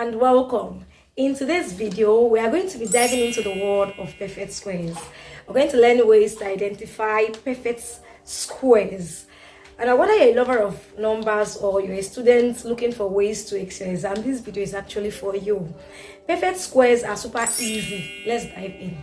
and welcome. In today's video, we are going to be diving into the world of perfect squares. We're going to learn ways to identify perfect squares. And whether you're a lover of numbers or you're a student looking for ways to excel exam, this video is actually for you. Perfect squares are super easy. Let's dive in.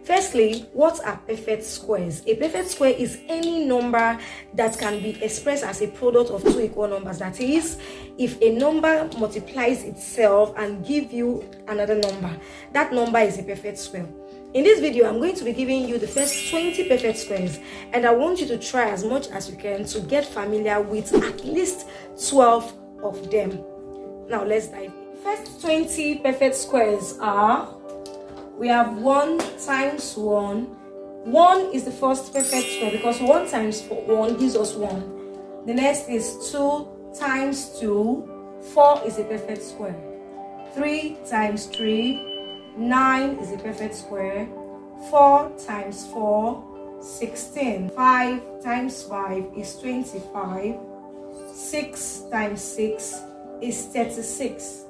Firstly, what are perfect squares? A perfect square is any number that can be expressed as a product of two equal numbers. That is, if a number multiplies itself and give you another number, that number is a perfect square. In this video, I'm going to be giving you the first 20 perfect squares, and I want you to try as much as you can to get familiar with at least 12 of them. Now let's dive in. First 20 perfect squares are, we have 1 times 1. 1 is the first perfect square because 1 times 1 gives us 1. The next is 2 times 2. 4 is a perfect square. 3 times 3. 9 is a perfect square. 4 times 4. 16. 5 times 5 is 25. 6 times 6 is 36.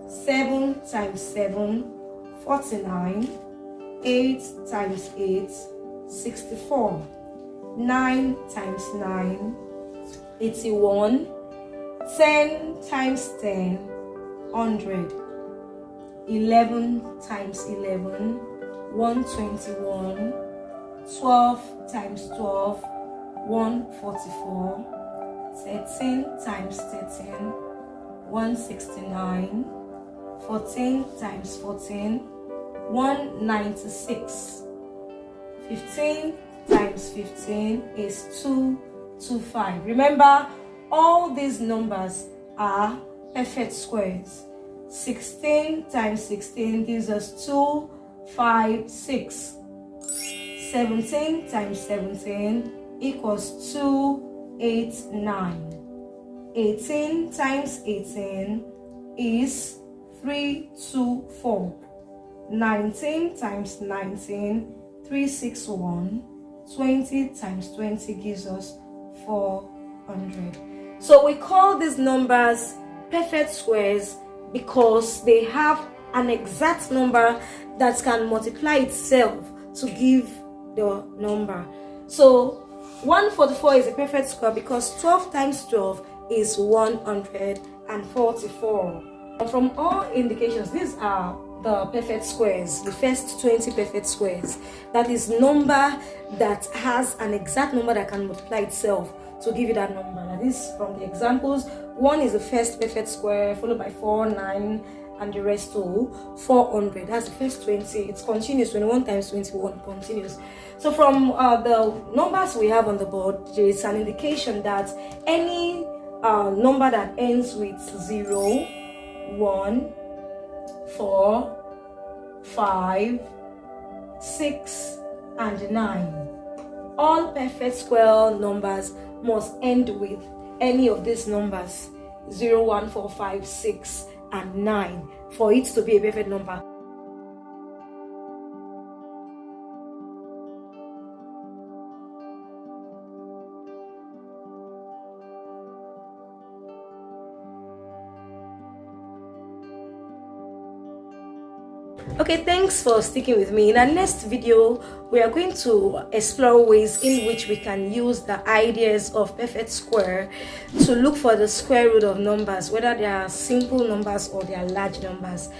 7 times 7. 49. 8 times 8, 64. 9 times 9, 81. 10 times 10, 100. 11 times 11, 121. 12 times 12, 144. 13 times 13, 169. 14 times 14, 196. 15 times 15 is 225. Remember, all these numbers are perfect squares. 16 times 16 gives us 256. 17 times 17 equals 289. 18 times 18 is 324. 19 times 19, 361. 20 times 20 gives us 400. So we call these numbers perfect squares because they have an exact number that can multiply itself to give the number. So 144 is a perfect square because 12 times 12 is 144. From all indications, these are the perfect squares, the first 20 perfect squares. That is number that has an exact number that can multiply itself to give you that number. That is from the examples. 1 is the first perfect square, followed by 4, 9, and the rest to 400. That's the first 20. It's continuous. 21 times 21 continuous. So from the numbers we have on the board, there is an indication that any number that ends with 0, 1, 4, 5, 6, and 9. All perfect square numbers must end with any of these numbers, 0, 1, 4, 5, 6, and 9, for it to be a perfect number. Okay, thanks for sticking with me. In our next video, we are going to explore ways in which we can use the ideas of perfect square to look for the square root of numbers, whether they are simple numbers or they are large numbers.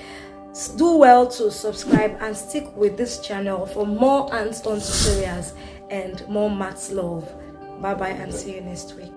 Do well to subscribe and stick with this channel for more hands-on tutorials and more maths love. Bye bye and see you next week.